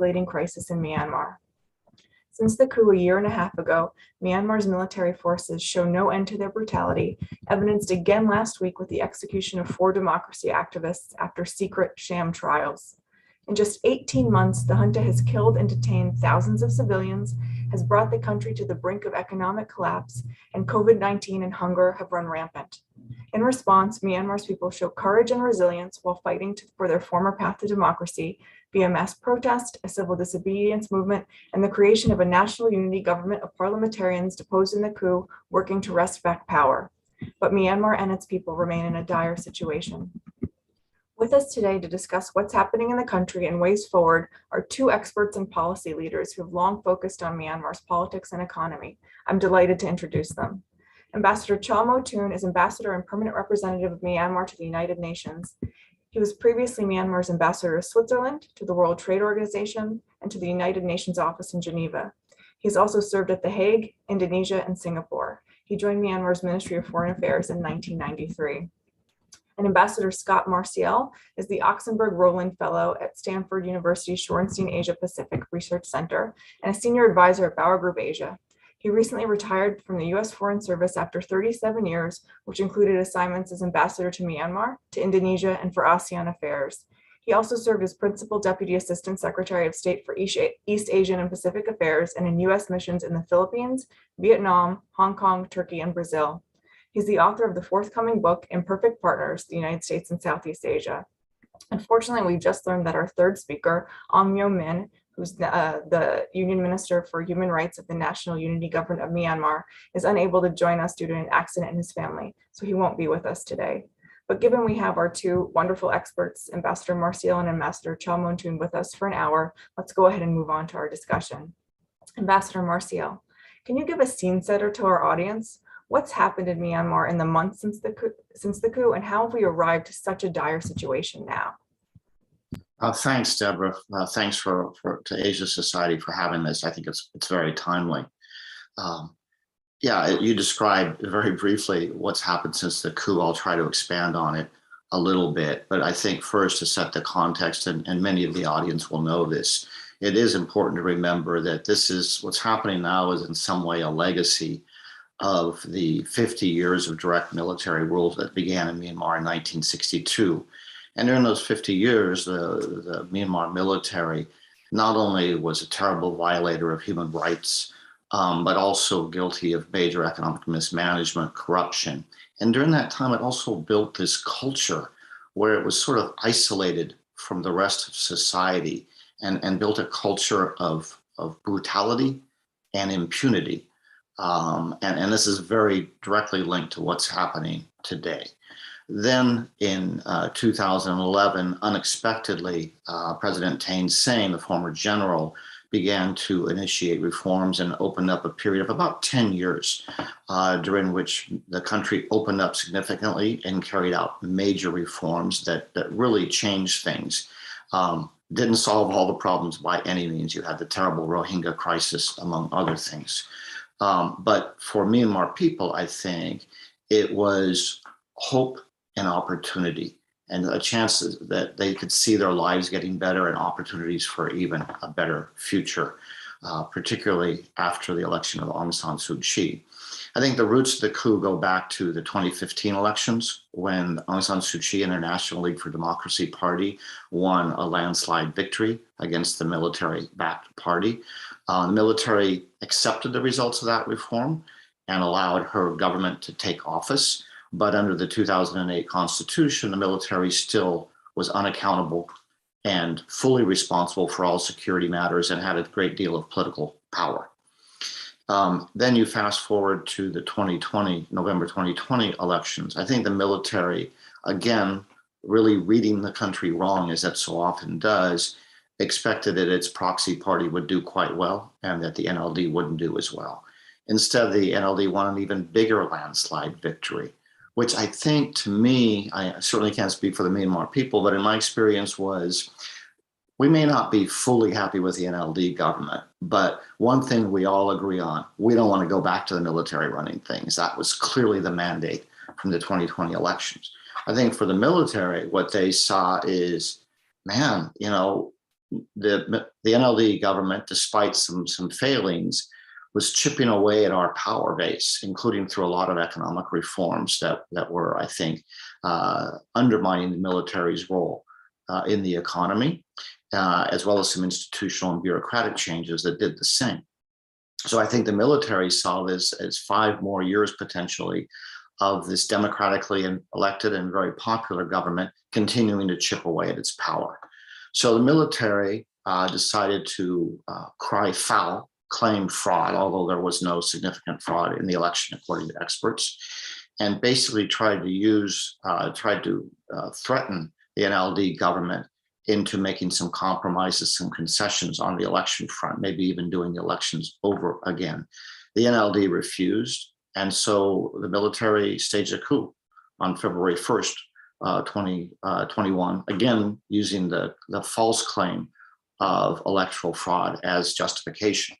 escalating crisis in Myanmar. Since the coup a year and a half ago, Myanmar's military forces show no end to their brutality, evidenced again last week with the execution of 4 democracy activists after secret sham trials. In just 18 months, the junta has killed and detained thousands of civilians, has brought the country to the brink of economic collapse, and COVID-19 and hunger have run rampant. In response, Myanmar's people show courage and resilience while fighting for their former path to democracy via mass protest, a civil disobedience movement, and the creation of a national unity government of parliamentarians deposed in the coup, working to wrest back power. But Myanmar and its people remain in a dire situation. With us today to discuss what's happening in the country and ways forward are 2 experts and policy leaders who have long focused on Myanmar's politics and economy. I'm delighted to introduce them. Ambassador Kyaw Moe Tun is Ambassador and Permanent Representative of Myanmar to the United Nations. He was previously Myanmar's Ambassador to Switzerland, to the World Trade Organization, and to the United Nations office in Geneva. He's also served at The Hague, Indonesia, and Singapore. He joined Myanmar's Ministry of Foreign Affairs in 1993. And Ambassador Scot Marciel is the Oxenberg Rowland Fellow at Stanford University Shorenstein Asia Pacific Research Center and a Senior Advisor at Bauer Group Asia. He recently retired from the U.S. Foreign Service after 37 years, which included assignments as Ambassador to Myanmar, to Indonesia, and for ASEAN Affairs. He also served as Principal Deputy Assistant Secretary of State for East Asian and Pacific Affairs and in U.S. missions in the Philippines, Vietnam, Hong Kong, Turkey, and Brazil. He's the author of the forthcoming book, Imperfect Partners, the United States and Southeast Asia. Unfortunately, we just learned that our third speaker, Aung Min, who's the Union Minister for Human Rights of the National Unity Government of Myanmar, is unable to join us due to an accident in his family, so he won't be with us today. But given we have our 2 wonderful experts, Ambassador Marciel and Ambassador Kyaw Moe Tun, with us for an hour, let's go ahead and move on to our discussion. Ambassador Marciel, can you give a scene setter to our audience? What's happened in Myanmar in the months since the coup, and how have we arrived to such a dire situation now? Thanks, Debra. Thanks to Asia Society for having this. I think it's very timely. Yeah, you described very briefly what's happened since the coup. I'll try to expand on it a little bit, but I think first to set the context, and many of the audience will know this, it is important to remember that this is what's happening now is in some way a legacy of the 50 years of direct military rule that began in Myanmar in 1962. And during those 50 years, the Myanmar military not only was a terrible violator of human rights, but also guilty of major economic mismanagement, corruption. And during that time, it also built this culture where it was sort of isolated from the rest of society and built a culture of brutality and impunity. And this is very directly linked to what's happening today. Then in 2011, unexpectedly, President Thein Sein, the former general, began to initiate reforms and opened up a period of about 10 years during which the country opened up significantly and carried out major reforms that really changed things. Didn't solve all the problems by any means. You had the terrible Rohingya crisis, among other things. But for Myanmar people, I think it was hope and opportunity and a chance that they could see their lives getting better and opportunities for even a better future, particularly after the election of Aung San Suu Kyi. I think the roots of the coup go back to the 2015 elections when Aung San Suu Kyi and her National League for Democracy party won a landslide victory against the military-backed party. The military accepted the results of that reform and allowed her government to take office. But under the 2008 Constitution, the military still was unaccountable and fully responsible for all security matters and had a great deal of political power. Then you fast forward to the November 2020 elections. I think the military, again, really reading the country wrong, as that so often does, expected that its proxy party would do quite well and that the NLD wouldn't do as well. Instead, the NLD won an even bigger landslide victory, which I think, to me, I certainly can't speak for the Myanmar people, but in my experience was, we may not be fully happy with the NLD government, but one thing we all agree on, we don't want to go back to the military running things. That was clearly the mandate from the 2020 elections. I think for the military, what they saw is, man, the NLD government, despite some failings, was chipping away at our power base, including through a lot of economic reforms that were, I think, undermining the military's role in the economy, as well as some institutional and bureaucratic changes that did the same. So I think the military saw this as 5 more years potentially of this democratically elected and very popular government continuing to chip away at its power. So the military decided to cry foul, claim fraud, although there was no significant fraud in the election, according to experts, and basically tried to threaten the NLD government into making some compromises, some concessions on the election front, maybe even doing the elections over again. The NLD refused, and so the military staged a coup on February 1st, 2021, again, using the false claim of electoral fraud as justification.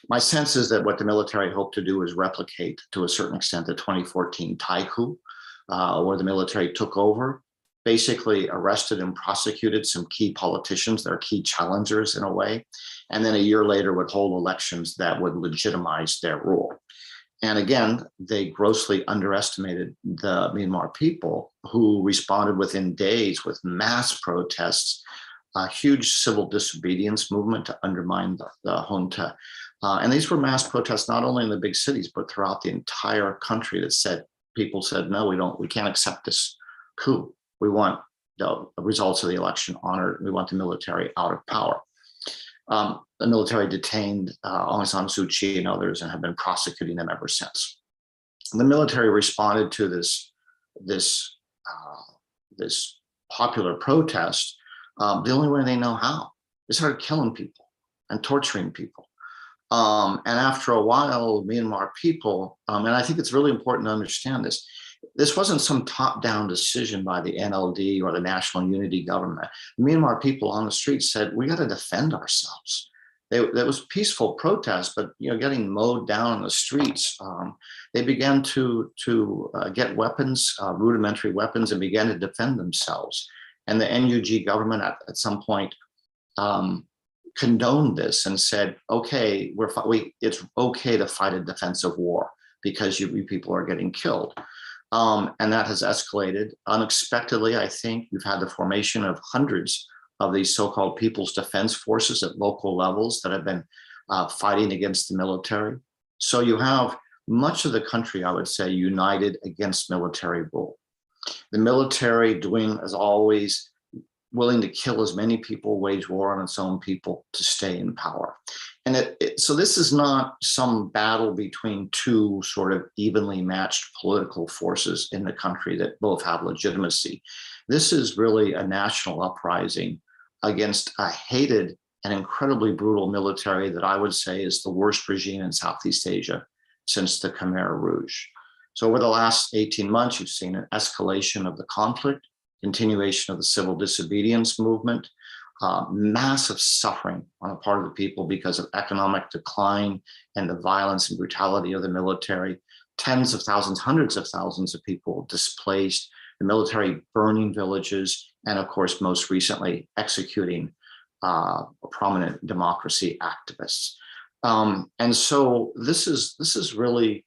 My sense is that what the military hoped to do is replicate, to a certain extent, the 2014 Thai coup, where the military took over, basically arrested and prosecuted some key politicians, their key challengers in a way, and then a year later would hold elections that would legitimize their rule. And again, they grossly underestimated the Myanmar people, who responded within days with mass protests, a huge civil disobedience movement to undermine the junta. And these were mass protests, not only in the big cities, but throughout the entire country people said, no, we can't accept this coup. We want the results of the election honored. We want the military out of power. The military detained Aung San Suu Kyi and others and have been prosecuting them ever since. The military responded to this popular protest the only way they know how. They started killing people and torturing people. And after a while, Myanmar people, and I think it's really important to understand this wasn't some top-down decision by the NLD or the National Unity Government. The Myanmar people on the street said, we got to defend ourselves. There was peaceful protest, but getting mowed down in the streets. They began to get weapons, rudimentary weapons, and began to defend themselves. And the NUG government at some point condoned this and said, okay, it's okay to fight a defensive war because you people are getting killed. And that has escalated unexpectedly. I think you've had the formation of hundreds of these so-called People's Defense Forces at local levels that have been fighting against the military. So you have much of the country, I would say, united against military rule. The military doing, as always, willing to kill as many people, wage war on its own people to stay in power. And so this is not some battle between two sort of evenly matched political forces in the country that both have legitimacy. This is really a national uprising against a hated and incredibly brutal military that I would say is the worst regime in Southeast Asia since the Khmer Rouge. So over the last 18 months, you've seen an escalation of the conflict, continuation of the civil disobedience movement, massive suffering on the part of the people because of economic decline and the violence and brutality of the military, tens of thousands, hundreds of thousands of people displaced, the military burning villages, and of course, most recently, executing prominent democracy activists. And so this is really,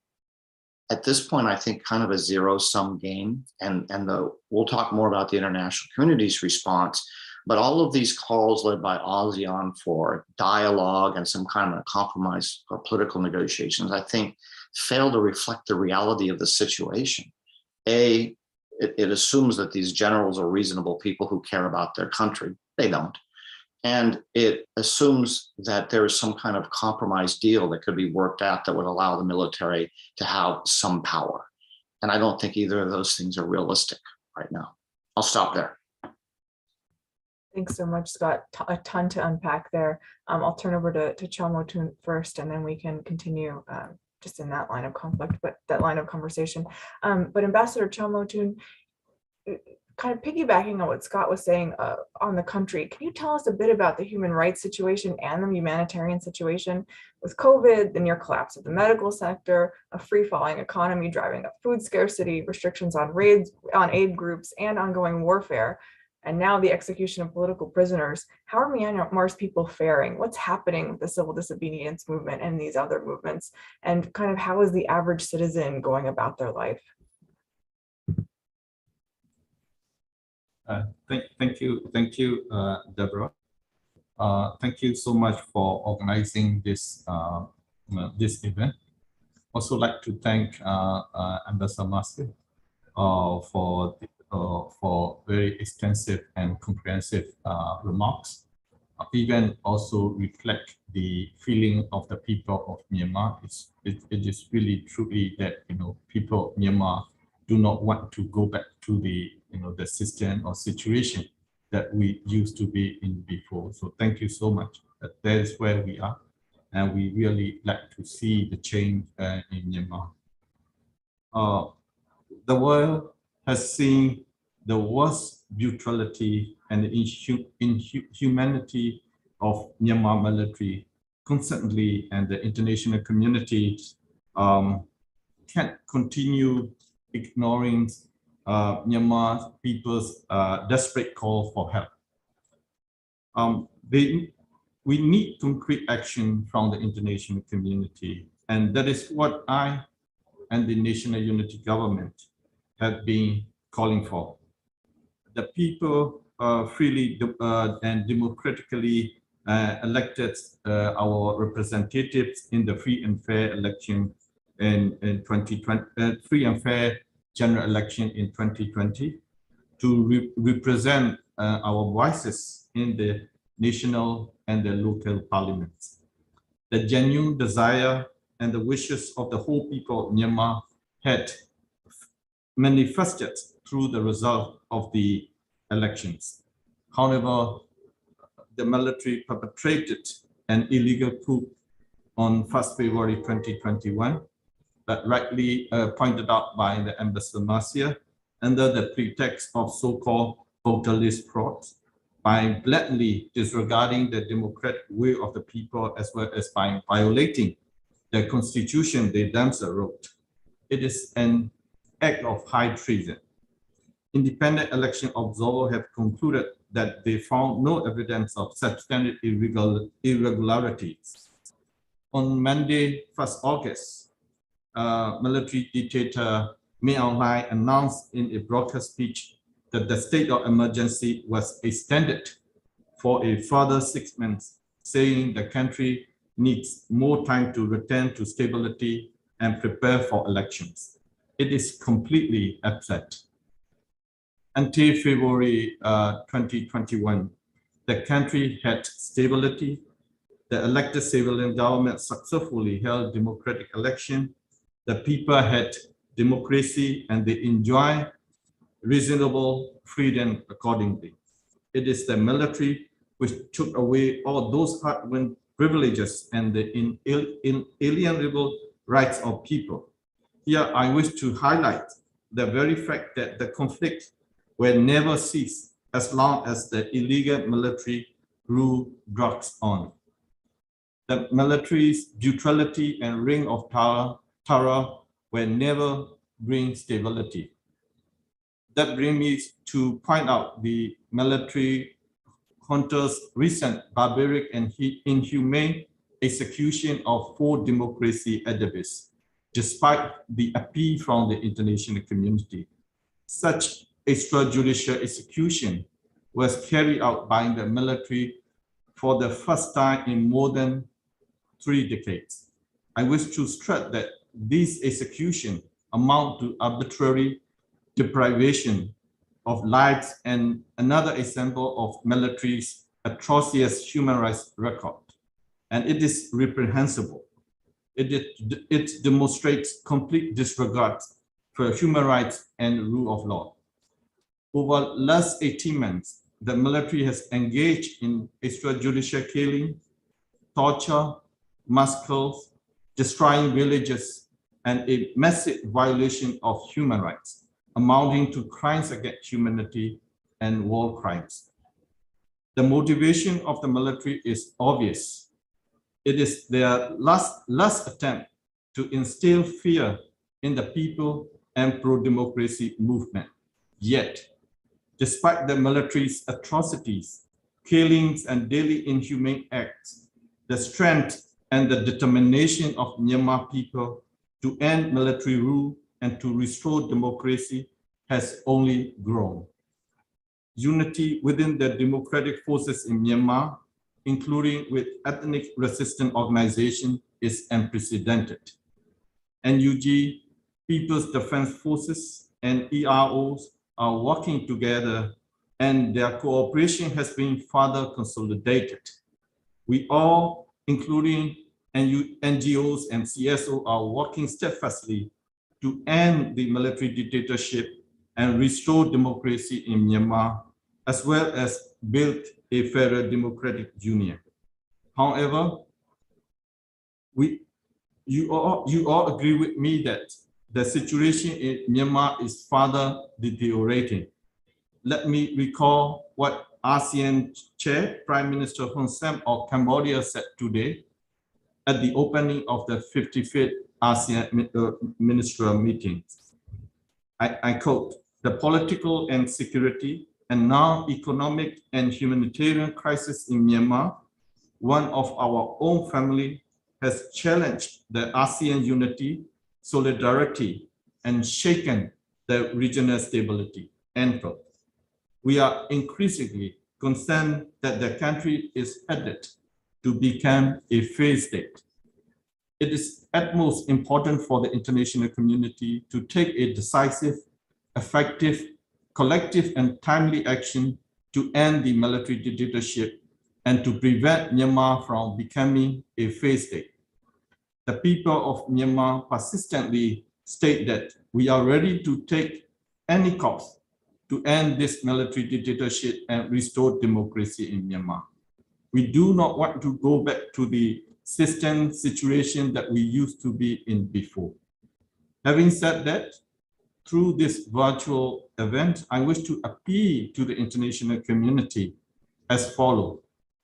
at this point, I think, kind of a zero-sum game. And we'll talk more about the international community's response, but all of these calls led by ASEAN for dialogue and some kind of a compromise or political negotiations, I think, fail to reflect the reality of the situation. It assumes that these generals are reasonable people who care about their country. They don't. And it assumes that there is some kind of compromise deal that could be worked out that would allow the military to have some power. And I don't think either of those things are realistic right now. I'll stop there. Thanks so much, Scott. A ton to unpack there. I'll turn over to Kyaw Moe Tun first, and then we can continue just in that line of conflict, but that line of conversation. But Ambassador Kyaw Moe Tun, kind of piggybacking on what Scott was saying on the country, can you tell us a bit about the human rights situation and the humanitarian situation with COVID, the near collapse of the medical sector, a free-falling economy driving up food scarcity, restrictions on aid groups, and ongoing warfare? and now the execution of political prisoners. How are Myanmar's people faring? What's happening with the civil disobedience movement and these other movements? And kind of how is the average citizen going about their life? Thank you, Debra. Thank you so much for organizing this this event. Also like to thank Ambassador Marciel for very extensive and comprehensive remarks. Even also reflect the feeling of the people of Myanmar. It is really truly that people of Myanmar do not want to go back to the the system or situation that we used to be in before. So thank you so much. That is where we are, and we really like to see the change in Myanmar. The world has seen the worst brutality and inhumanity of Myanmar military constantly, and the international community can't continue ignoring Myanmar people's desperate call for help. We need concrete action from the international community, and that is what I and the National Unity Government have been calling for. The people freely and democratically elected our representatives in the free and fair election in 2020, free and fair general election in 2020, to represent our voices in the national and the local parliaments. The genuine desire and the wishes of the whole people of Myanmar had manifested through the result of the elections. However, the military perpetrated an illegal coup on 1st February 2021 that rightly pointed out by the Ambassador Marciel under the pretext of so-called voter-list fraud, by blatantly disregarding the democratic will of the people, as well as by violating the constitution they themselves wrote. It is an act of high treason. Independent election observers have concluded that they found no evidence of substantive irregularities. On Monday, 1st August, military dictator Aung announced in a broadcast speech that the state of emergency was extended for a further 6 months, saying the country needs more time to return to stability and prepare for elections. It is completely upset. Until February 2021, the country had stability. The elected civilian government successfully held democratic election. The people had democracy and they enjoy reasonable freedom accordingly. It is the military which took away all those hard-won privileges and the inalienable rights of people. Here, I wish to highlight the very fact that the conflict will never cease as long as the illegal military rule drags on. The military's brutality and reign of terror will never bring stability. That brings me to point out the military junta's recent barbaric and inhumane execution of 4 democracy activists, despite the appeal from the international community. Such extrajudicial execution was carried out by the military for the first time in more than 3 decades. I wish to stress that these executions amount to arbitrary deprivation of lives and another example of military's atrocious human rights record. And it is reprehensible. It demonstrates complete disregard for human rights and rule of law. Over the last 18 months, the military has engaged in extrajudicial killing, torture, massacres, destroying villages, and a massive violation of human rights, amounting to crimes against humanity and war crimes. The motivation of the military is obvious. It is their last attempt to instill fear in the people and pro-democracy movement. Yet, Despite the military's atrocities, killings, and daily inhumane acts, the strength and the determination of Myanmar people to end military rule and to restore democracy has only grown. Unity within the democratic forces in Myanmar, including with ethnic resistance organizations, is unprecedented. NUG, People's Defense Forces, and EROs are working together, and their cooperation has been further consolidated. We all, including NGOs and CSO, are working steadfastly to end the military dictatorship and restore democracy in Myanmar, as well as build a fairer democratic union. However, you all agree with me that the situation in Myanmar is further deteriorating. Let me recall what ASEAN Chair, Prime Minister Hun Sen of Cambodia said today at the opening of the 55th ASEAN ministerial meeting. I quote, "The political and security and now economic and humanitarian crisis in Myanmar, one of our own family, has challenged the ASEAN unity, solidarity, and shaken the regional stability." End quote. We are increasingly concerned that the country is headed to become a failed state. It is utmost important for the international community to take a decisive, effective, collective, and timely action to end the military dictatorship and to prevent Myanmar from becoming a failed state. The people of Myanmar persistently state that we are ready to take any cost to end this military dictatorship and restore democracy in Myanmar. We do not want to go back to the system situation that we used to be in before. Having said that, through this virtual event, I wish to appeal to the international community as follows.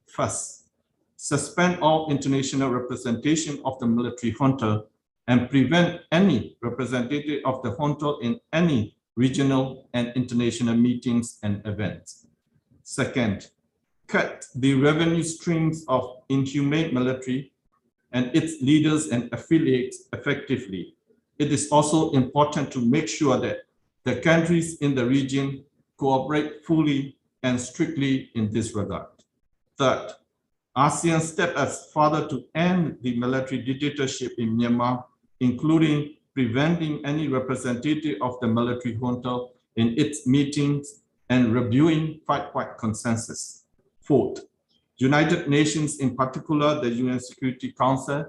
First, suspend all international representation of the military junta and prevent any representative of the junta in any regional and international meetings and events. Second, cut the revenue streams of inhumane military and its leaders and affiliates effectively. It is also important to make sure that the countries in the region cooperate fully and strictly in this regard. Third, ASEAN stepped us further to end the military dictatorship in Myanmar, including preventing any representative of the military junta in its meetings and reviewing five-point consensus. Fourth, United Nations, in particular the UN Security Council,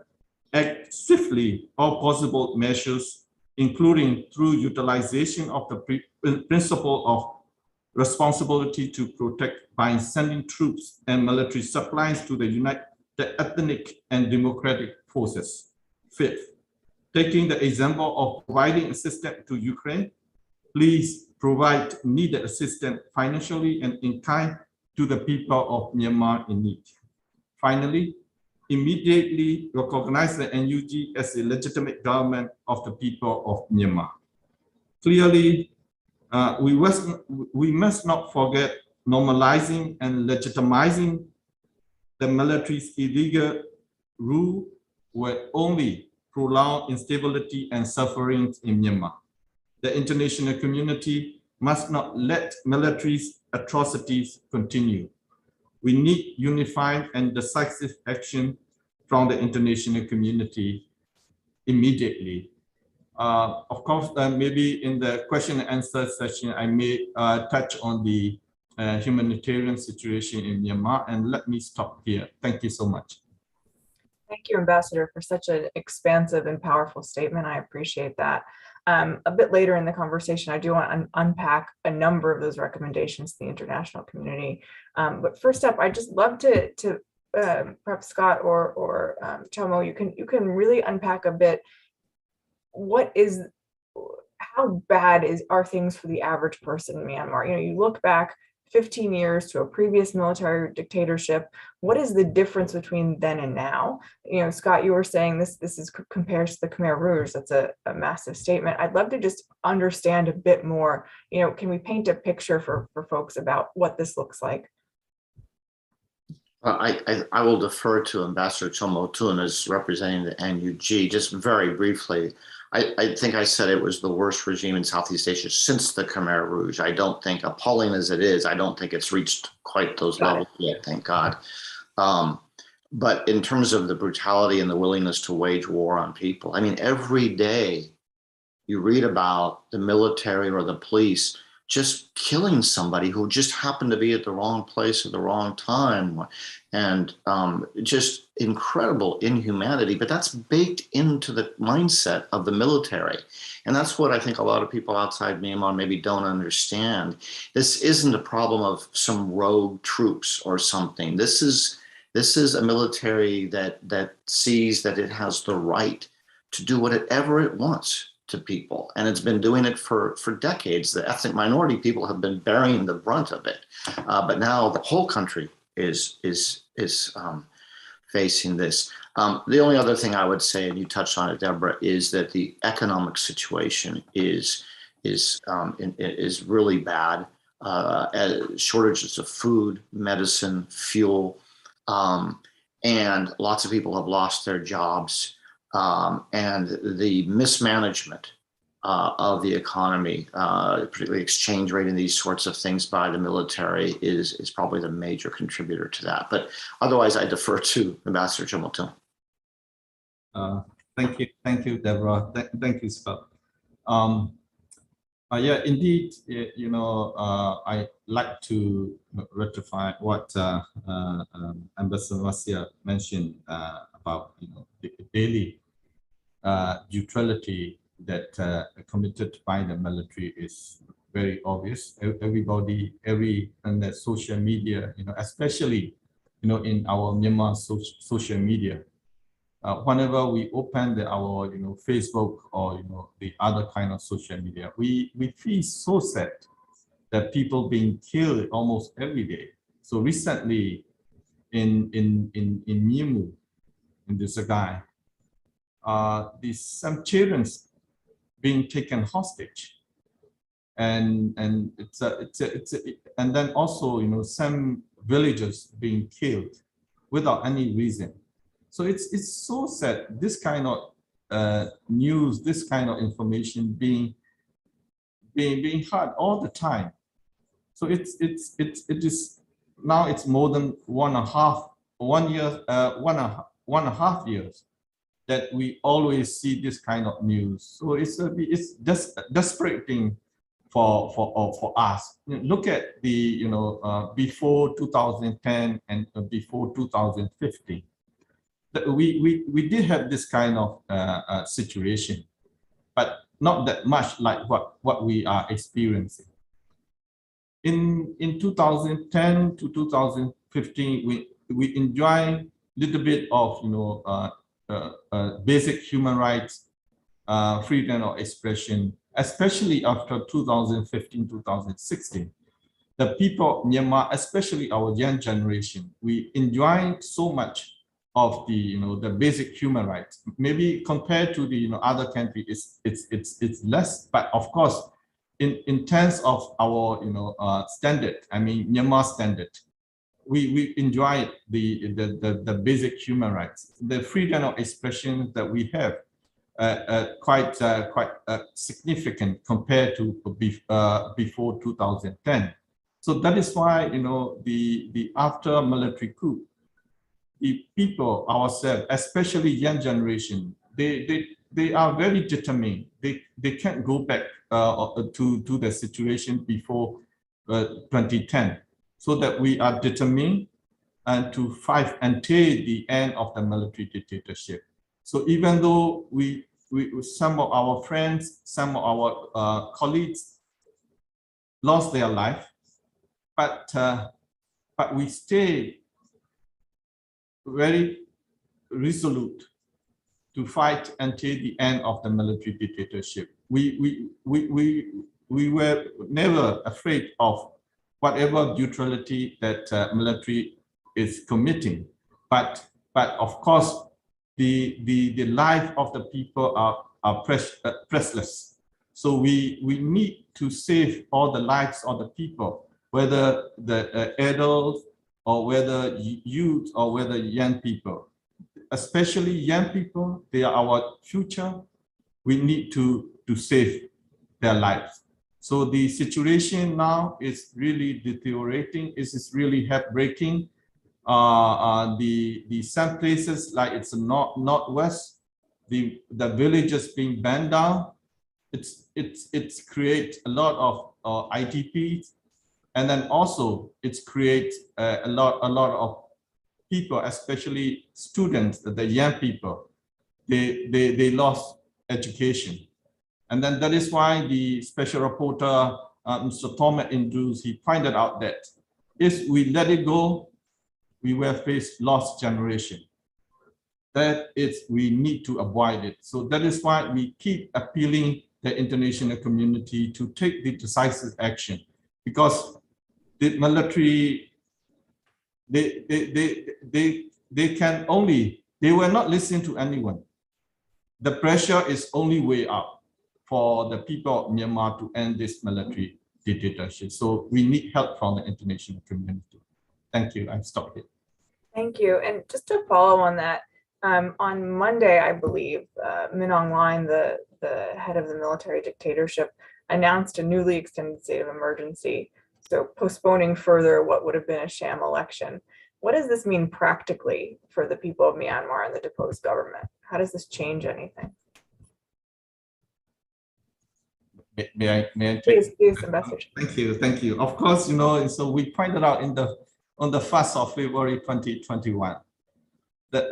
act swiftly all possible measures, including through utilization of the principle of responsibility to protect by sending troops and military supplies to the ethnic and democratic forces. Fifth, taking the example of providing assistance to Ukraine, please provide needed assistance financially and in kind to the people of Myanmar in need. Finally, immediately recognize the NUG as a legitimate government of the people of Myanmar. Clearly, we must not forget normalizing and legitimizing the military's illegal rule will only prolong instability and suffering in Myanmar. The international community must not let military's atrocities continue. We need unified and decisive action from the international community immediately. Of course, maybe in the question and answer session, I may touch on the humanitarian situation in Myanmar, and let me stop here. Thank you so much. Thank you, Ambassador, for such an expansive and powerful statement. I appreciate that. A bit later in the conversation, I do want to unpack a number of those recommendations to the international community. But first up, I'd just love to perhaps Scott or Kyaw Moe, you can really unpack a bit. How bad are things for the average person in Myanmar? You know, you look back 15 years to a previous military dictatorship. What is the difference between then and now? You know, Scott, you were saying this is compared to the Khmer Rouge. That's a massive statement. I'd love to just understand a bit more. You know, can we paint a picture for folks about what this looks like? I will defer to Ambassador Kyaw Moe Tun as representing the NUG. Just very briefly, I think I said it was the worst regime in Southeast Asia since the Khmer Rouge. I don't think, appalling as it is, I don't think it's reached quite those levels yet, thank God. But in terms of the brutality and the willingness to wage war on people, I mean, every day you read about the military or the police just killing somebody who just happened to be at the wrong place at the wrong time, and just incredible inhumanity. But that's baked into the mindset of the military. And that's what I think a lot of people outside Myanmar maybe don't understand. This isn't a problem of some rogue troops or something. This is a military that sees that it has the right to do whatever it wants to people, and it's been doing it for decades. The ethnic minority people have been bearing the brunt of it, but now the whole country is facing this. The only other thing I would say, and you touched on it, Debra, is that the economic situation is really bad. Shortages of food, medicine, fuel, and lots of people have lost their jobs. And the mismanagement of the economy, particularly exchange rate and these sorts of things by the military is probably the major contributor to that. But otherwise, I defer to Ambassador Kyaw Moe Tun. Thank you, Debra. Thank you, Scott. Yeah, indeed, you know, I like to rectify what Ambassador Marciel mentioned about, you know, the daily neutrality that committed by the military is very obvious. Everybody, on the social media, you know, especially, you know, in our Myanmar social media, whenever we open our, you know, Facebook or, you know, the other kind of social media, we feel so sad that people being killed almost every day. So recently, in Myanmar, in the Sagai, some children being taken hostage, and and then also, you know, some villagers being killed without any reason. So it's so sad. This kind of news, this kind of information being heard all the time. So it is now it's more than 1.5 years that we always see this kind of news. So it's just desperate thing for us. Look at the, you know, before 2010 and before 2015. We did have this kind of situation, but not that much like what we are experiencing. In 2010 to 2015, we enjoy a little bit of, you know, basic human rights, freedom of expression, especially after 2015, 2016. The people of Myanmar, especially our young generation, we enjoy so much of the, you know, the basic human rights. Maybe compared to the, you know, other countries, it's less, but of course, in terms of our, you know, standard, I mean Myanmar standard, we enjoy the basic human rights, the freedom of expression that we have, quite significant compared to before 2010. So that is why, you know, the after military coup, the people ourselves, especially young generation, they are very determined. They can't go back to the situation before 2010. So that we are determined and to fight until the end of the military dictatorship. So even though we some of our friends, some of our colleagues lost their life, but we stay very resolute to fight until the end of the military dictatorship. We were never afraid of whatever brutality that military is committing. But of course, the life of the people are priceless. So we need to save all the lives of the people, whether the adults or whether youth or whether young people. Especially young people, they are our future. We need to save their lives. So the situation now is really deteriorating. It is really heartbreaking. Some places like it's northwest, the villages being burned down. It's create a lot of IDPs, and then also it's create a lot of people, especially students, the young people. They lost education. And then that is why the special reporter, Mr. Thomas Indus, he pointed out that if we let it go, we will face lost generation. That is, we need to avoid it. So that is why we keep appealing the international community to take the decisive action, because the military, they can only, they will not listen to anyone. The pressure is only way up for the people of Myanmar to end this military dictatorship. So we need help from the international community. Thank you. I've stopped here. Thank you. And just to follow on that, on Monday, I believe, Min Aung Hlaing, the head of the military dictatorship, announced a newly extended state of emergency, so postponing further what would have been a sham election. What does this mean practically for the people of Myanmar and the deposed government? How does this change anything? May I take? Please, Ambassador. Thank you. Of course, you know, so we pointed out on the 1st of February 2021 that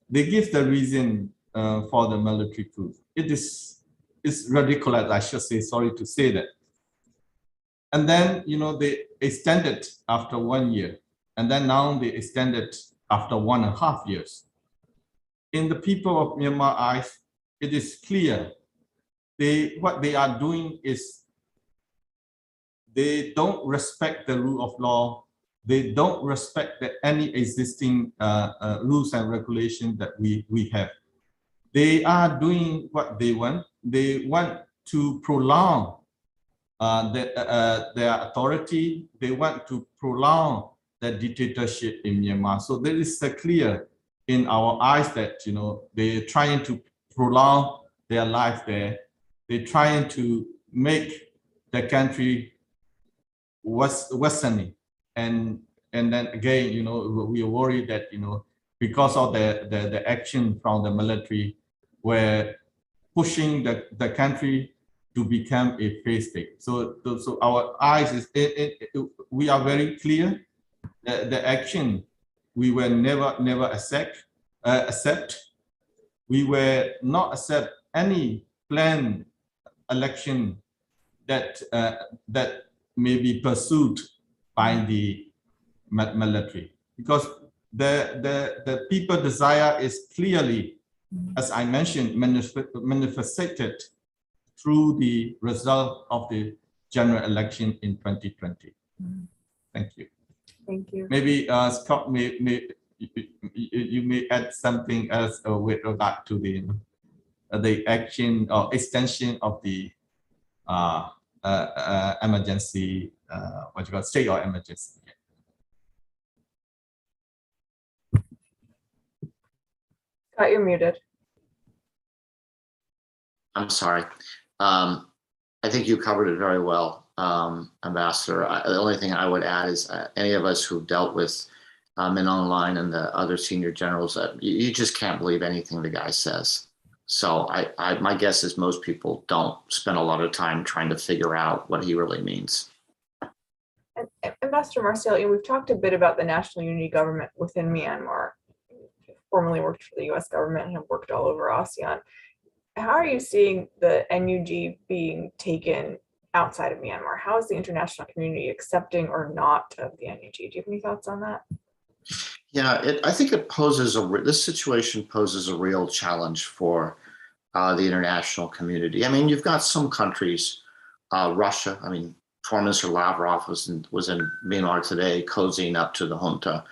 they give the reason for the military coup. It's ridiculous, I should say, sorry to say that. And then, you know, they extended after 1 year, and then now they extended after 1.5 years. In the people of Myanmar eyes, it is clear what they are doing is they don't respect the rule of law. They don't respect any existing rules and regulations that we have. They are doing what they want. They want to prolong their authority. They want to prolong the dictatorship in Myanmar. So there is clear in our eyes that, you know, they're trying to prolong their life there. They're trying to make the country worsening. And then again, you know, we are worried that, you know, because of the action from the military, we're pushing the country to become a failed state. So our eyes is we are very clear that the action we will never accept. We will not accept any planned election that may be pursued by the military, because the people desire is clearly, as I mentioned, manifested through the result of the general election in 2020. Thank you. Thank you. Maybe Scott, you may add something else with regard to the action or extension of the emergency, what you call state or emergency. Scott, you're muted. I'm sorry. I think you covered it very well, Ambassador. The only thing I would add is any of us who've dealt with Min Aung Hlaing and the other senior generals, you just can't believe anything the guy says. So my guess is most people don't spend a lot of time trying to figure out what he really means. And Ambassador Marciel, we've talked a bit about the National Unity Government within Myanmar. Formerly worked for the US government and have worked all over ASEAN. How are you seeing the NUG being taken outside of Myanmar? How is the international community accepting or not of the NUG? Do you have any thoughts on that? Yeah, I think it poses this situation poses a real challenge for the international community. I mean, you've got some countries, Russia. I mean, Foreign Minister Lavrov was in Myanmar today, cozying up to the junta.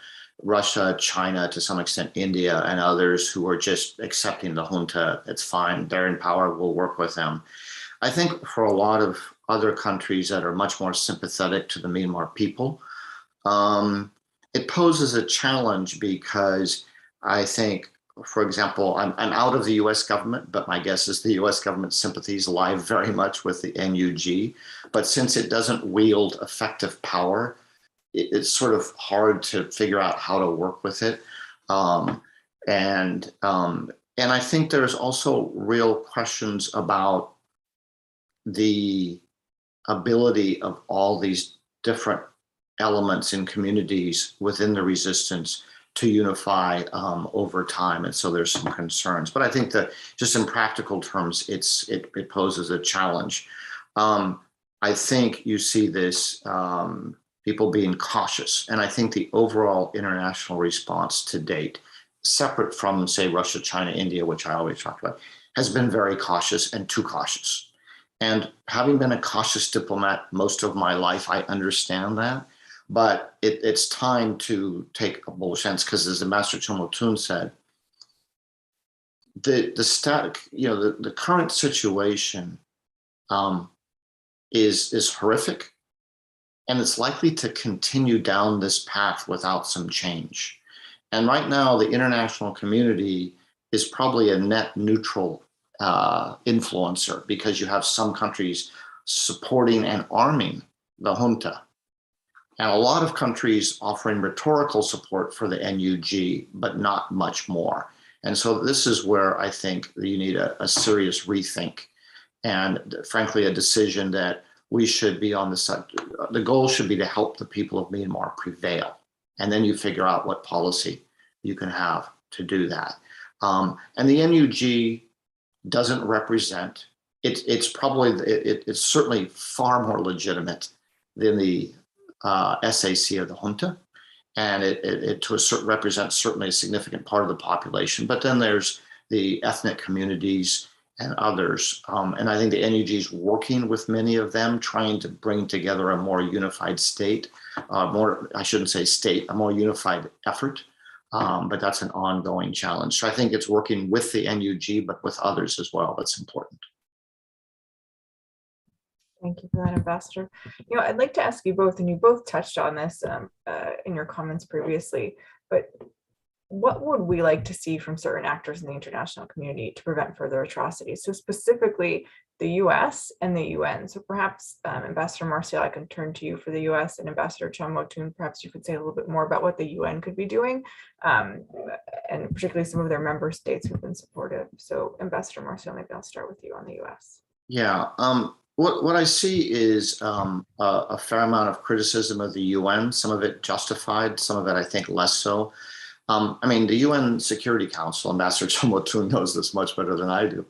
Russia, China, to some extent India, and others who are just accepting the junta. It's fine. They're in power. We'll work with them. I think for a lot of other countries that are much more sympathetic to the Myanmar people, it poses a challenge because I think, for example, I'm out of the US government, but my guess is the US government's sympathies lie very much with the NUG. But since it doesn't wield effective power, it's sort of hard to figure out how to work with it. And I think there's also real questions about the ability of all these different elements in communities within the resistance to unify over time. And so there's some concerns. But I think that just in practical terms, it poses a challenge. I think you see this, people being cautious. And I think the overall international response to date, separate from, say, Russia, China, India, which I always talk about, has been very cautious and too cautious. And having been a cautious diplomat most of my life, I understand that. But it's time to take a bold chance, because as Ambassador Kyaw Moe Tun said, the current situation is horrific, and it's likely to continue down this path without some change. And right now, the international community is probably a net neutral influencer, because you have some countries supporting and arming the junta, and a lot of countries offering rhetorical support for the NUG, but not much more. And so this is where I think you need a serious rethink, and frankly, a decision that we should be on the side. The goal should be to help the people of Myanmar prevail. And then you figure out what policy you can have to do that. And the NUG doesn't represent, it's certainly far more legitimate than the SAC of the junta. And it to a certain represents certainly a significant part of the population. But then there's the ethnic communities and others. And I think the NUG is working with many of them, trying to bring together a more unified state, a more unified effort. But that's an ongoing challenge. So I think it's working with the NUG, but with others as well. That's important. Thank you for that, Ambassador. I'd like to ask you both, and you both touched on this in your comments previously, but what would we like to see from certain actors in the international community to prevent further atrocities? So specifically the US and the UN. So perhaps Ambassador Marciel, I can turn to you for the US, and Ambassador Kyaw Moe Tun, perhaps you could say a little bit more about what the UN could be doing, and particularly some of their member states who've been supportive. So Ambassador Marciel, maybe I'll start with you on the US. Yeah, what I see is a fair amount of criticism of the UN, some of it justified, some of it I think less so. I mean, the UN Security Council, Ambassador Kyaw Moe Tun knows this much better than I do.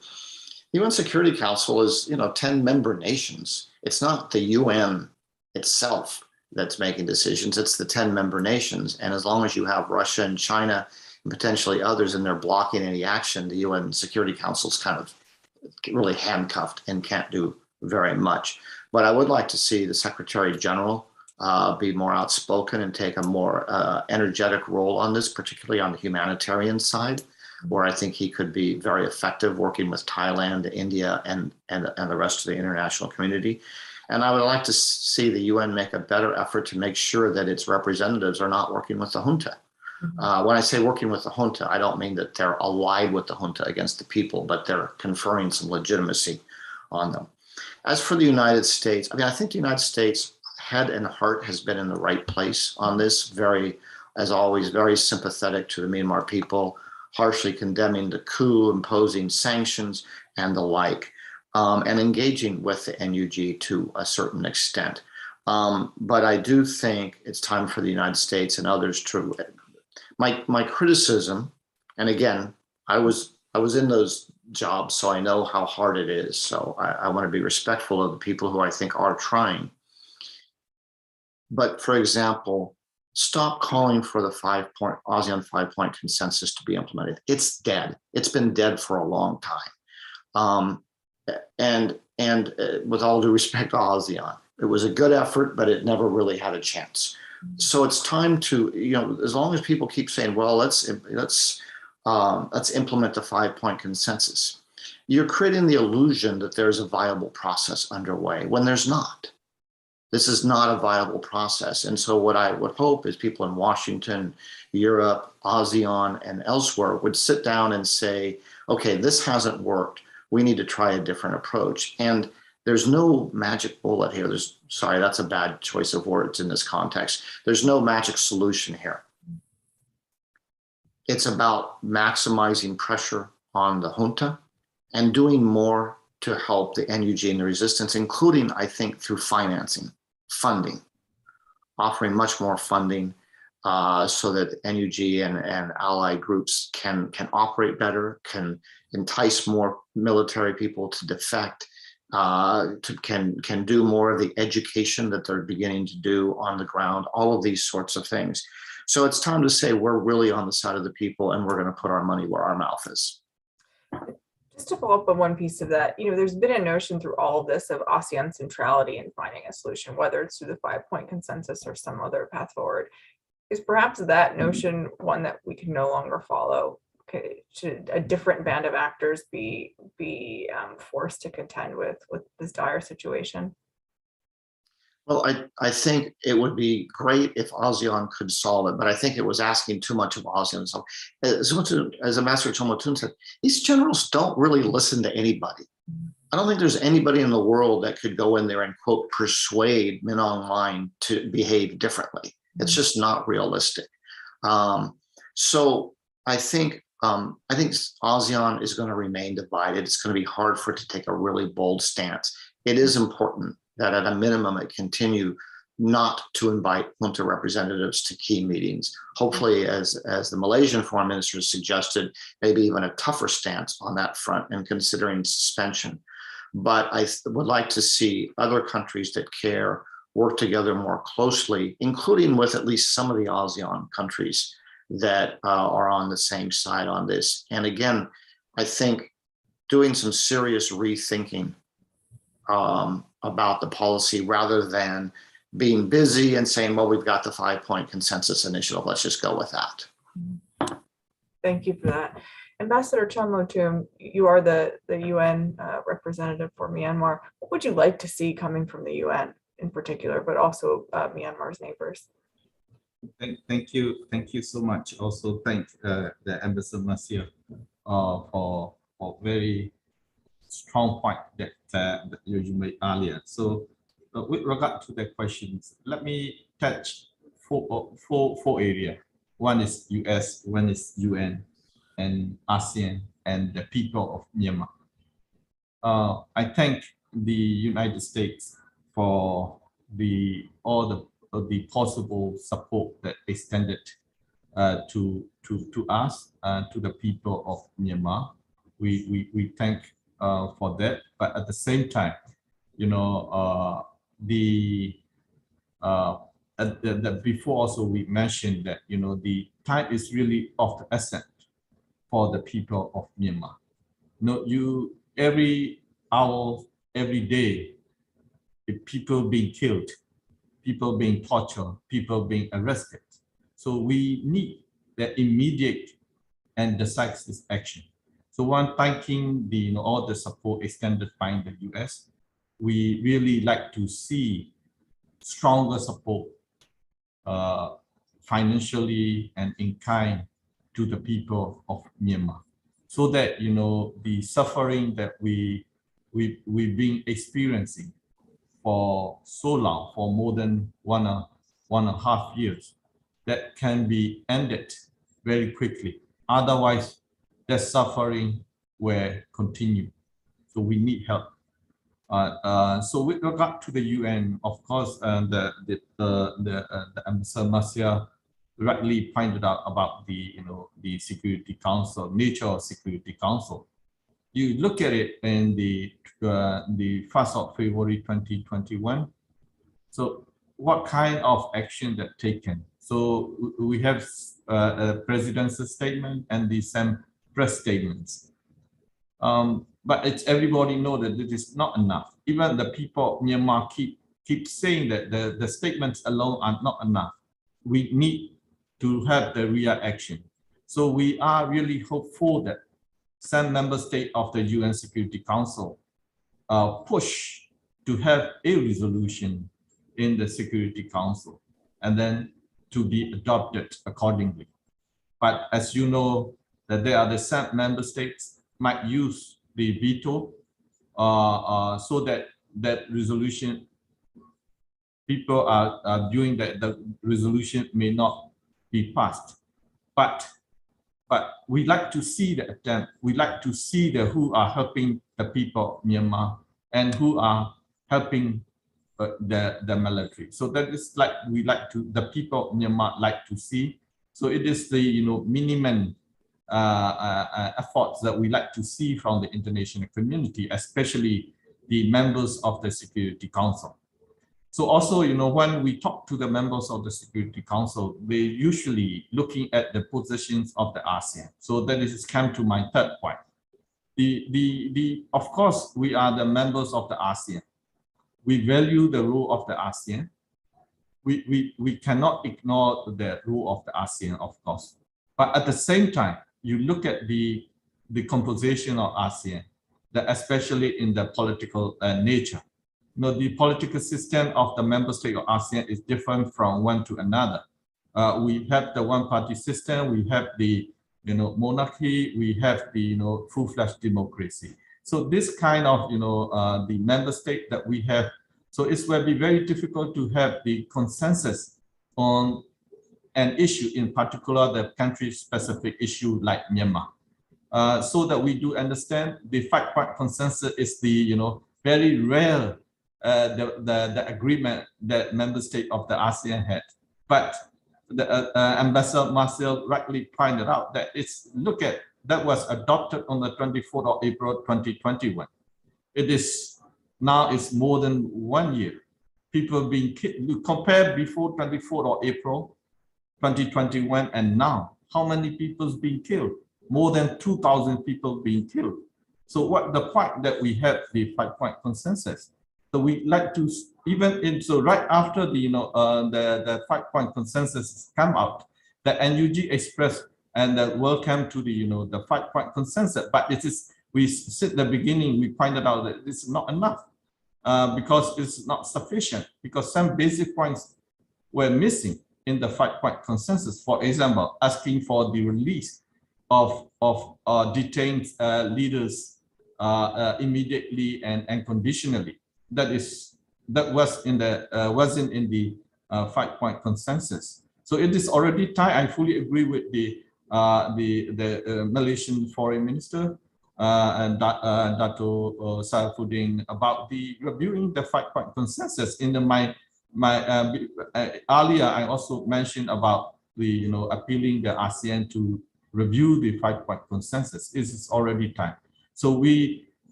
The UN Security Council is, 10 member nations. It's not the UN itself that's making decisions, it's the 10 member nations. And as long as you have Russia and China and potentially others in there blocking any action, the UN Security Council is kind of really handcuffed and can't do very much. But I would like to see the Secretary General be more outspoken and take a more energetic role on this, particularly on the humanitarian side, where I think he could be very effective working with Thailand, India, and the rest of the international community. And I would like to see the UN make a better effort to make sure that its representatives are not working with the junta. When I say working with the junta, I don't mean that they're allied with the junta against the people, but they're conferring some legitimacy on them. As for the United States, I think the United States head and heart has been in the right place on this, as always, very sympathetic to the Myanmar people, harshly condemning the coup, imposing sanctions and the like, and engaging with the NUG to a certain extent. But I do think it's time for the United States and others to, my criticism, and again, I was in those jobs, so I know how hard it is. So I want to be respectful of the people who I think are trying. But for example, stop calling for the ASEAN 5-point consensus to be implemented. It's dead. It's been dead for a long time. And with all due respect to ASEAN, It was a good effort, but it never really had a chance. So it's time to, as long as people keep saying, well, let's implement the 5-point consensus, you're creating the illusion that there's a viable process underway when there's not. This is not a viable process. And so what I would hope is people in Washington, Europe, ASEAN, and elsewhere would sit down and say, okay, this hasn't worked. We need to try a different approach. And there's no magic bullet here. Sorry, that's a bad choice of words in this context. There's no magic solution here. It's about maximizing pressure on the junta and doing more to help the NUG and the resistance, including, I think, through funding, offering much more funding so that NUG and allied groups can operate better, can entice more military people to defect, can do more of the education that they're beginning to do on the ground, all of these sorts of things. So it's time to say we're really on the side of the people and we're going to put our money where our mouth is. Just to follow up on one piece of that, there's been a notion through all of this of ASEAN centrality in finding a solution, whether it's through the 5-point consensus or some other path forward. Is perhaps that notion one that we can no longer follow? Should a different band of actors be forced to contend with this dire situation? Well, I think it would be great if ASEAN could solve it, but I think it was asking too much of ASEAN. So, as Ambassador Kyaw Moe Tun said, these generals don't really listen to anybody. I don't think there's anybody in the world that could go in there and, quote, persuade Min Aung Hlaing to behave differently. It's just not realistic. So I think ASEAN is going to remain divided. It's going to be hard for it to take a really bold stance. It is important that at a minimum it continue not to invite junta representatives to key meetings. Hopefully, as the Malaysian foreign minister suggested, maybe even a tougher stance on that front and considering suspension. But I would like to see other countries that care work together more closely, including with at least some of the ASEAN countries that are on the same side on this. And again, I think doing some serious rethinking about the policy rather than being busy and saying, well, we've got the 5-point consensus initiative, let's just go with that. Thank you for that. Ambassador Kyaw Moe Tun, you are the UN representative for Myanmar. What would you like to see coming from the UN in particular, but also Myanmar's neighbors? Thank you so much. Also thank the Ambassador Marciel for very strong point that you made earlier. So with regard to the questions, let me touch four areas. One is US, one is UN, and ASEAN, and the people of Myanmar. I thank the United States for all the possible support that extended to us and to the people of Myanmar. We thank for that, but at the same time, before also we mentioned that the time is really of the essence for the people of Myanmar. Every hour, every day, people being killed, people being tortured, people being arrested. So we need the immediate and decisive action. So one, thanking all the support extended by the US, we really like to see stronger support financially and in kind to the people of Myanmar, so that the suffering that we've been experiencing for so long, for more than one and a half years, that can be ended very quickly. Otherwise, the suffering will continue. So we need help. So with regard to the UN, of course, the Ambassador Marciel rightly pointed out about the Security Council, nature of Security Council. You look at it in the 1st of February 2021. So what kind of action that taken? So we have a president's statement and the same press statements. But everybody know that it is not enough. Even the people of Myanmar keep keep saying that the statements alone are not enough. We need to have the real action. So we are really hopeful that some member states of the UN Security Council push to have a resolution in the Security Council and then to be adopted accordingly. But as you know, that there are some member states might use the veto so that resolution, people are doing that the resolution may not be passed. But we like to see the attempt. We like to see who are helping the people of Myanmar and who are helping the military. So that is like the people of Myanmar like to see. So it is the minimum efforts that we like to see from the international community, especially the members of the Security Council. So also, when we talk to the members of the Security Council, they usually looking at the positions of the ASEAN. So that is come to my third point. Of course, we are the members of the ASEAN. We value the role of the ASEAN. We cannot ignore the role of the ASEAN, of course. But at the same time, you look at the composition of ASEAN, especially in the political nature. The political system of the member state of ASEAN is different from one to another. We have the one-party system, we have the monarchy, we have the full-fledged democracy. So this kind of the member state that we have, so it will be very difficult to have the consensus on an issue, in particular the country-specific issue like Myanmar. So that we do understand the 5-point consensus is the very rare the agreement that member state of the ASEAN had. But the Ambassador Marciel rightly pointed out that that was adopted on the 24th of April 2021. It is now it's more than 1 year. People being killed. Compare before 24th of April 2021 and now, how many people's being killed? More than 2,000 people being killed. So what the point that we have the 5-point consensus. So we like to so right after the 5-point consensus come out, the NUG expressed and welcome to the 5-point consensus. But it is we said the beginning we pointed out that it's not enough because it's not sufficient because some basic points were missing in the 5-point consensus. For example, asking for the release of detained leaders immediately and unconditionally. That wasn't in the 5-point consensus. So it is already time. I fully agree with the Malaysian Foreign Minister and Dato Saifuddin about the reviewing the 5-point consensus. In my earlier, I also mentioned about the appealing the ASEAN to review the 5-point consensus. It is already time. So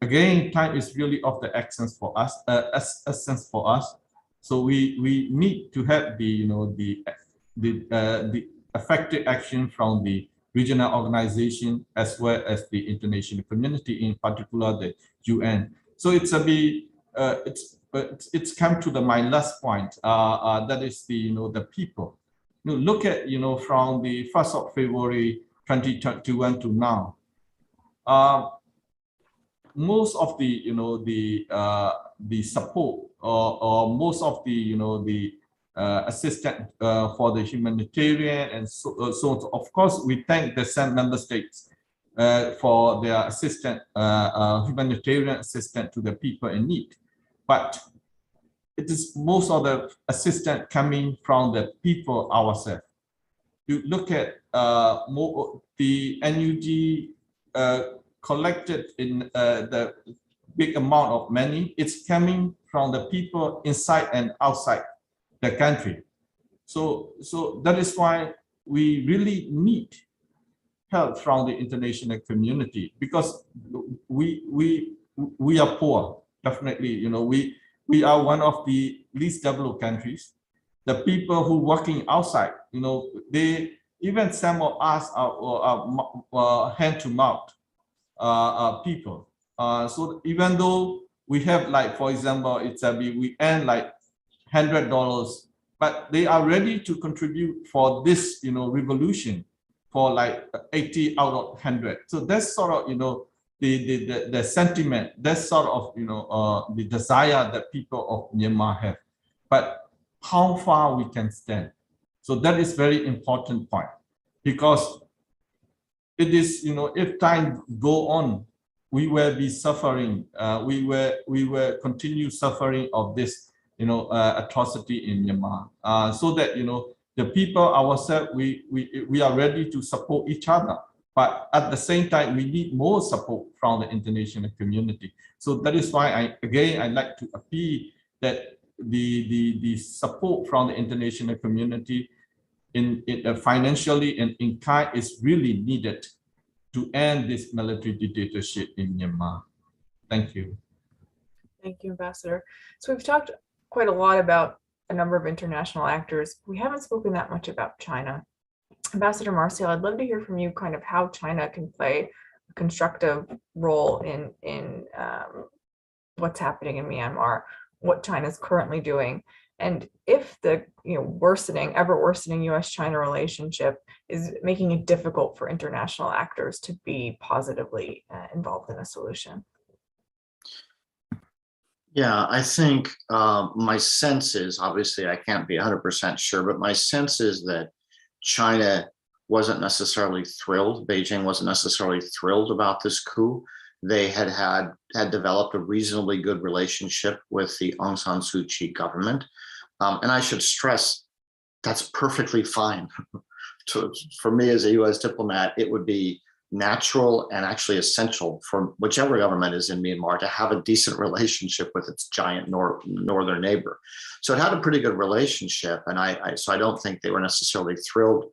again, time is really of the essence for us. So we need to have the effective action from the regional organization as well as the international community, in particular the UN. So it's come to my last point. That is the people. Look at from the 1st of February 2021 to now. Most of the support or most of the assistance for the humanitarian and so on. Of course, we thank the same member states for their assistance, humanitarian assistance to the people in need. But it is most of the assistance coming from the people ourselves. You look at the NUG collected in the big amount of money, it's coming from the people inside and outside the country. So that is why we really need help from the international community because we are poor, definitely. We are one of the least developed countries. The people who working outside, they even some of us are hand to mouth people. So even though we have, like, for example, we earn like $100, but they are ready to contribute for this, revolution for like 80 out of 100. So that's sort of, the sentiment, that's sort of, the desire that people of Myanmar have. But how far we can stand. So that is very important point, because it is, if time go on, we will be suffering. We will continue suffering of this, atrocity in Myanmar. So that, the people ourselves, we are ready to support each other. But at the same time, we need more support from the international community. So that is why I'd like to appeal that the support from the international community in financially and in kind is really needed to end this military dictatorship in Myanmar. Thank you. Thank you, Ambassador. So we've talked quite a lot about a number of international actors. We haven't spoken that much about China. Ambassador Marciel, I'd love to hear from you kind of how China can play a constructive role in what's happening in Myanmar, what China's currently doing, and if the ever worsening U.S.-China relationship is making it difficult for international actors to be positively involved in a solution. Yeah, I think my sense is, obviously I can't be 100% sure, but my sense is that China wasn't necessarily thrilled. Beijing wasn't necessarily thrilled about this coup. They had developed a reasonably good relationship with the Aung San Suu Kyi government. And I should stress, that's perfectly fine. For me as a US diplomat, it would be natural and actually essential for whichever government is in Myanmar to have a decent relationship with its giant northern neighbor. So it had a pretty good relationship, and so I don't think they were necessarily thrilled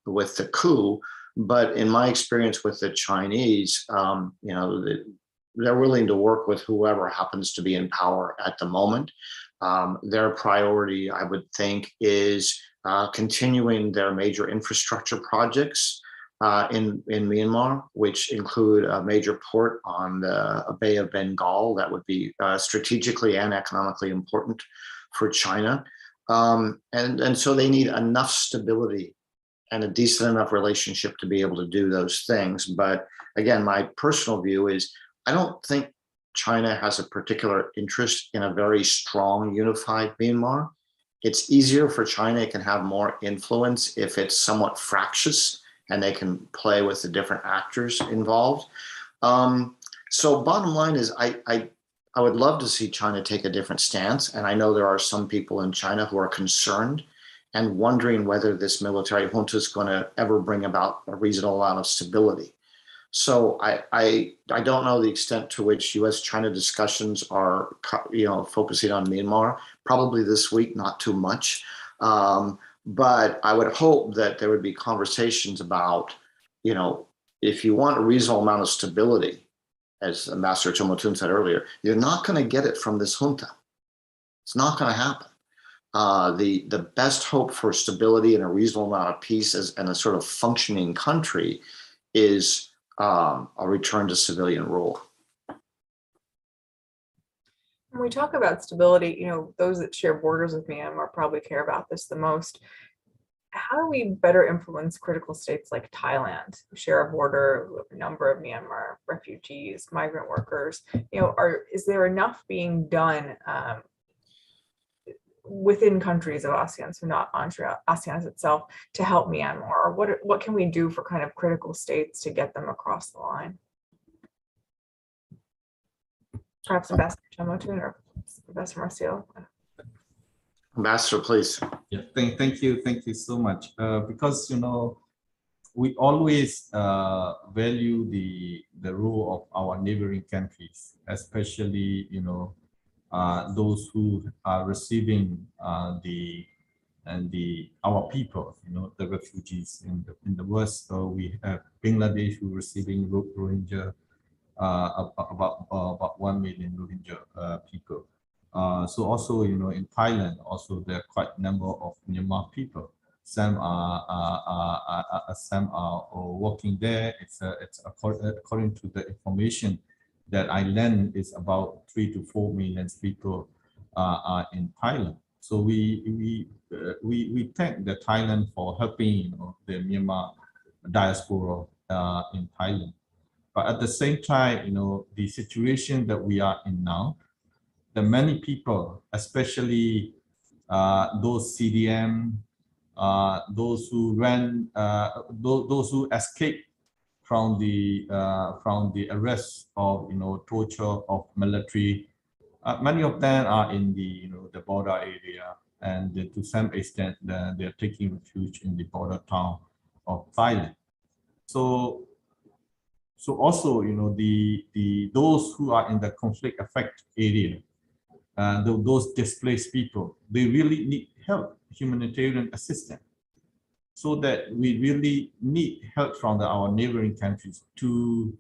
with the coup. But in my experience with the Chinese, they're willing to work with whoever happens to be in power at the moment. Their priority, I would think, is continuing their major infrastructure projects in Myanmar, which include a major port on the Bay of Bengal that would be strategically and economically important for China. And so they need enough stability and a decent enough relationship to be able to do those things. But again, my personal view is I don't think China has a particular interest in a very strong, unified Myanmar. It's easier for China, it can have more influence if it's somewhat fractious and they can play with the different actors involved. So bottom line is I would love to see China take a different stance. And I know there are some people in China who are concerned and wondering whether this military junta is going to ever bring about a reasonable amount of stability. So I don't know the extent to which U.S.-China discussions are, focusing on Myanmar. Probably this week, not too much. But I would hope that there would be conversations about, if you want a reasonable amount of stability, as Ambassador Kyaw Moe Tun said earlier, you're not going to get it from this junta. It's not going to happen. The best hope for stability and a reasonable amount of peace and a sort of functioning country is a return to civilian rule. When we talk about stability, those that share borders with Myanmar probably care about this the most. How do we better influence critical states like Thailand, who share a border with a number of Myanmar refugees, migrant workers? Is there enough being done within countries of ASEAN, so not ASEAN itself, to help Myanmar? Or what can we do for kind of critical states to get them across the line? Perhaps Ambassador Kyaw Moe Tun or Ambassador Marciel. Ambassador, please. Yeah, thank you so much. Because we always value the role of our neighboring countries, especially those who are receiving our people, the refugees in the West. So we have Bangladesh who receiving Rohingya, about 1 million Rohingya people. So also, in Thailand, also there are quite a number of Myanmar people. Some are working there. It's according to the information that I learned, is about 3 to 4 million people in Thailand. So we thank the Thailand for helping the Myanmar diaspora in Thailand. But at the same time, the situation that we are in now, the many people, especially those CDM, those who ran, those who escaped from the arrest of torture of military. Many of them are in the the border area, and to some extent they are taking refuge in the border town of Thailand. So also those who are in the conflict affected area, those displaced people, they really need help, humanitarian assistance. So that we really need help from our neighboring countries to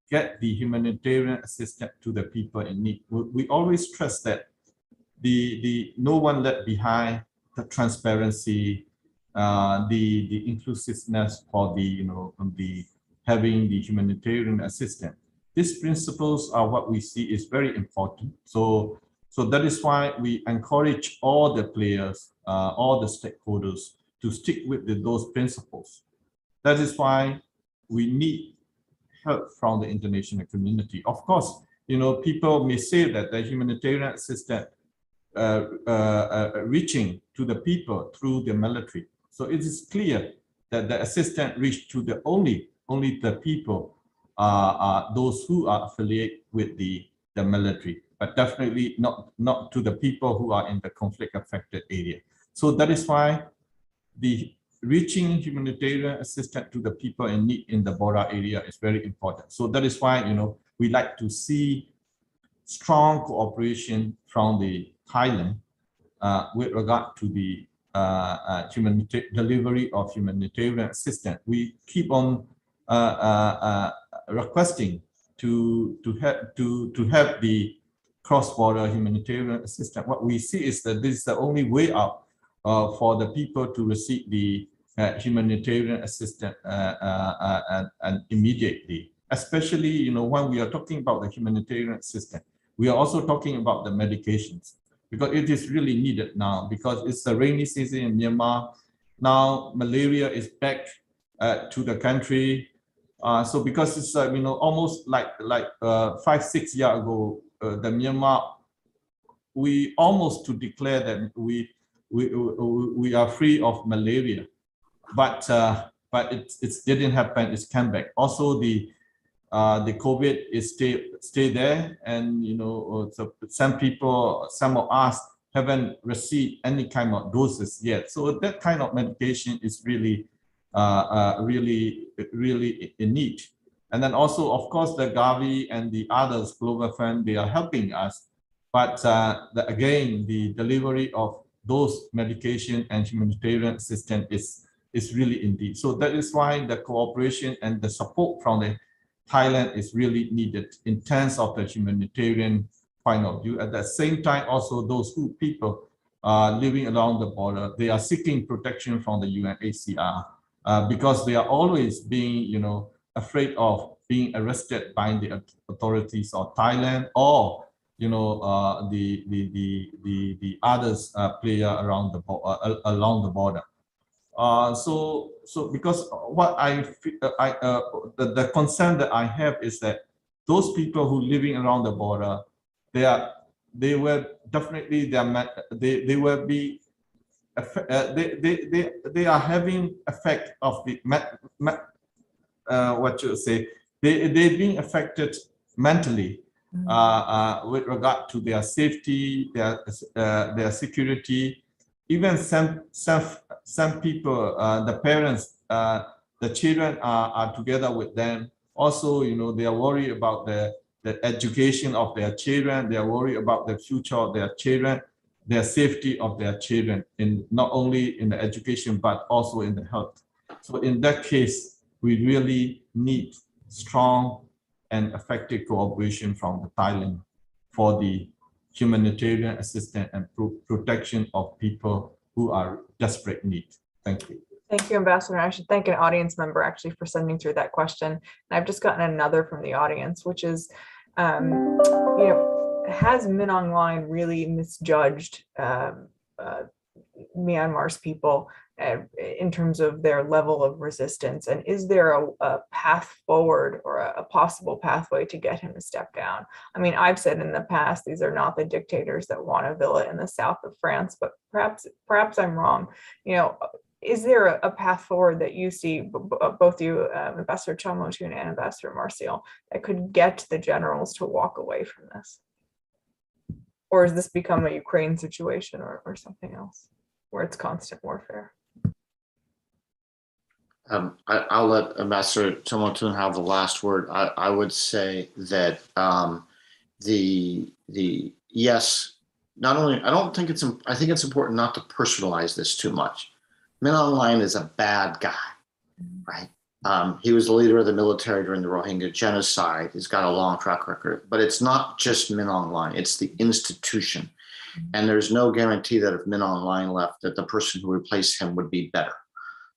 get the humanitarian assistance to the people in need. We always stress that the no one left behind, the transparency, the inclusiveness for the having the humanitarian assistance. These principles are what we see is very important. So that is why we encourage all the players, all the stakeholders to stick with those principles. That is why we need help from the international community. Of course, people may say that the humanitarian assistance reaching to the people through the military. So it is clear that the assistance reach to the only the people, those who are affiliated with the military, but definitely not to the people who are in the conflict affected area. So that is why the reaching humanitarian assistance to the people in need in the border area is very important. So that is why we like to see strong cooperation from the Thailand with regard to the delivery of humanitarian assistance. We keep on requesting to have the cross-border humanitarian assistance. What we see is that this is the only way out for the people to receive the humanitarian assistance and immediately. Especially, when we are talking about the humanitarian assistance, we are also talking about the medications, because it is really needed now, because it's the rainy season in Myanmar. Now malaria is back to the country. So because it's almost like 5-6 years ago, the Myanmar, we almost to declare that we are free of malaria, but it didn't happen. It's come back. Also the COVID is stay there, and so some people, some of us haven't received any kind of doses yet. So that kind of medication is really really in need. And then also, of course, the Gavi and the others, Global Fund, they are helping us. But again, the delivery of those medication and humanitarian assistance is really indeed. So that is why the cooperation and the support from the Thailand is really needed in terms of the humanitarian point of view. At the same time, also those people living along the border, they are seeking protection from the UNHCR because they are always being, afraid of being arrested by the authorities of Thailand or the others player around along the border. So because what the concern that I have is that those people who living around the border, they will definitely they will be they are having effect of the what you say, they're being affected mentally with regard to their safety, their security. Even some people, the parents, the children are together with them. Also, they are worried about the education of their children. They are worried about the future of their children, their safety of their children, in not only in the education but also in the health. So in that case, we really need strong and effective cooperation from the Thailand for the humanitarian assistance and protection of people who are desperate need. Thank you. Thank you, Ambassador. I should thank an audience member actually for sending through that question. And I've just gotten another from the audience, which is, has Min Aung Hlaing really misjudged Myanmar's people in terms of their level of resistance? And is there a path forward or a possible pathway to get him to step down? I mean, I've said in the past, these are not the dictators that want a villa in the south of France, but perhaps I'm wrong. You know, is there a path forward that you see, both you, Ambassador Kyaw Moe Tun and Ambassador Marciel, that could get the generals to walk away from this? Or has this become a Ukraine situation or something else where it's constant warfare? I'll let Ambassador Kyaw Moe Tun have the last word. I would say that yes, not only, I think it's important not to personalize this too much. Min Aung Hlaing is a bad guy, right? He was the leader of the military during the Rohingya genocide. He's got a long track record, but it's not just Min Aung Hlaing, it's the institution. And there's no guarantee that if Min Aung Hlaing left, that the person who replaced him would be better.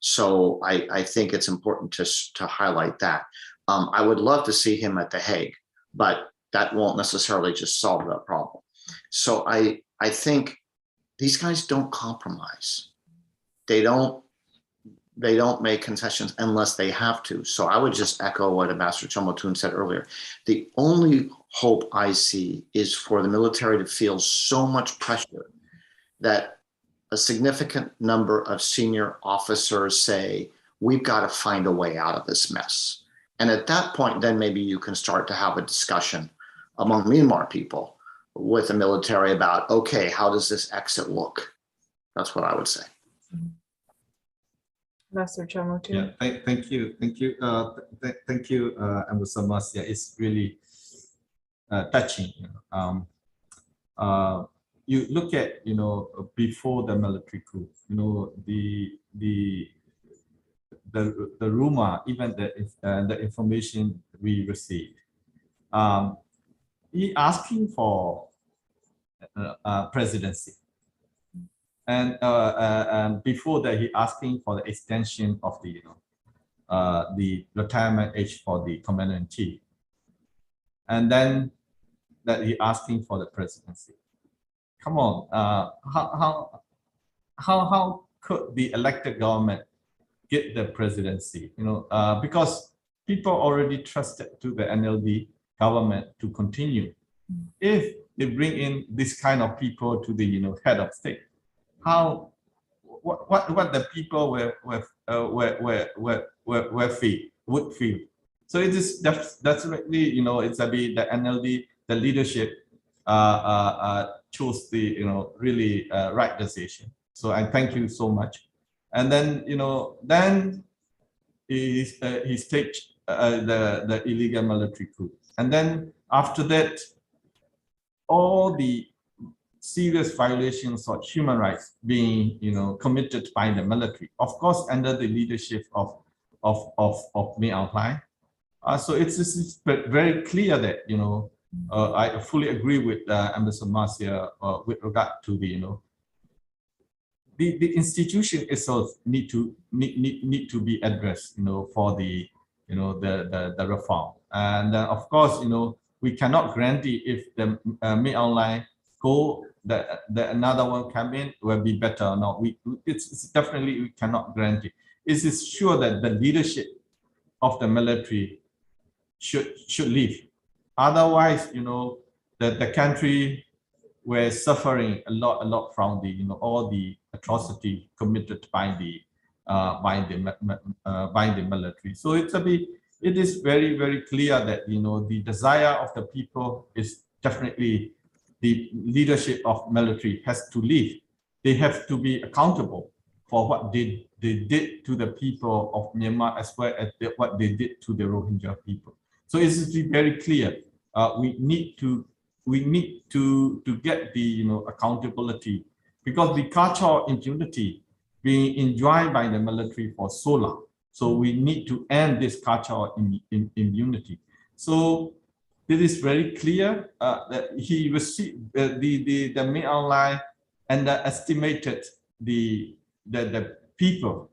So I think it's important to highlight that. I would love to see him at The Hague, but that won't necessarily just solve that problem. So I think these guys don't compromise. They don't make concessions unless they have to. So I would just echo what Ambassador Kyaw Moe Tun said earlier. The only hope I see is for the military to feel so much pressure that a significant number of senior officers say, we've got to find a way out of this mess. And at that point, then maybe you can start to have a discussion among Myanmar people with the military about, okay, how does this exit look? That's what I would say. Ambassador Kyaw Moe Tun. Yeah, thank you, Ambassador Marciel. It's really touching. You look at, before the military coup, the rumor, even the information we received, he asking for presidency. And before that, he asking for the extension of the retirement age for the commander-in-chief, and then that he asking for the presidency. Come on, how could the elected government get the presidency? Because people already trusted to the NLD government to continue. If they bring in this kind of people to the head of state, what the people would feel. So it is definitely it's a bit the NLD, the leadership chose the really right decision. So I thank you so much. And then then he staged the illegal military coup, and then after that all the serious violations of human rights being committed by the military, of course under the leadership of Min Aung Hlaing. So it's very clear that I fully agree with Ambassador Marciel with regard to the institution itself need to be addressed for the the reform. And of course we cannot guarantee if the Min Aung Hlaing go that another one come in will be better or not. It's definitely we cannot guarantee. It is sure that the leadership of the military should leave. Otherwise, the country were suffering a lot from the all the atrocity committed by the military. So it is very clear that the desire of the people is definitely the leadership of military has to leave. They have to be accountable for what they did to the people of Myanmar as well as what they did to the Rohingya people. So it's very clear. We need to get the accountability, because the culture of impunity being enjoyed by the military for so long. So we need to end this culture of impunity. So it is very clear that he received the Min Aung Hlaing underestimated the people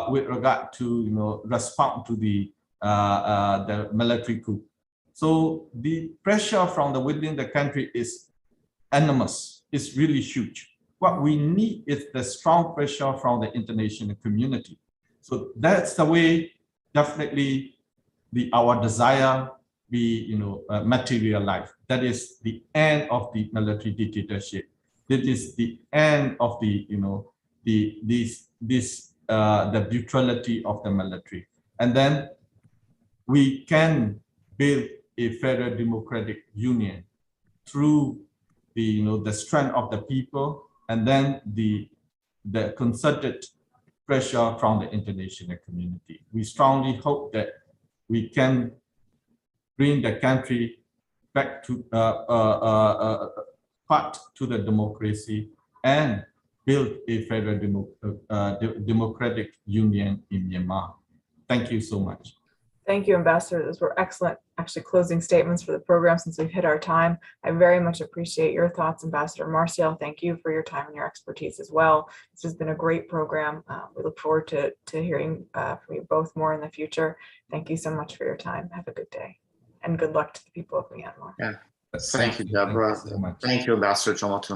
with regard to respond to the military coup. So the pressure from within the country is enormous. It's really huge. What we need is the strong pressure from the international community. So that's the way definitely our desire be materialized. That is the end of the military dictatorship. That is the end of the brutality of the military. And then we can build a federal democratic union through the strength of the people, and then the concerted pressure from the international community. We strongly hope that we can bring the country back to part to the democracy and build a federal democratic union in Myanmar. Thank you so much. Thank you, Ambassador. Those were excellent, actually, closing statements for the program since we've hit our time. I very much appreciate your thoughts, Ambassador Marciel. Thank you for your time and your expertise as well. This has been a great program. We look forward to hearing from you both more in the future. Thank you so much for your time. Have a good day, and good luck to the people of Myanmar. Yeah. Thank you, Debra. Thank you so much. Thank you, Ambassador Kyaw Moe Tun.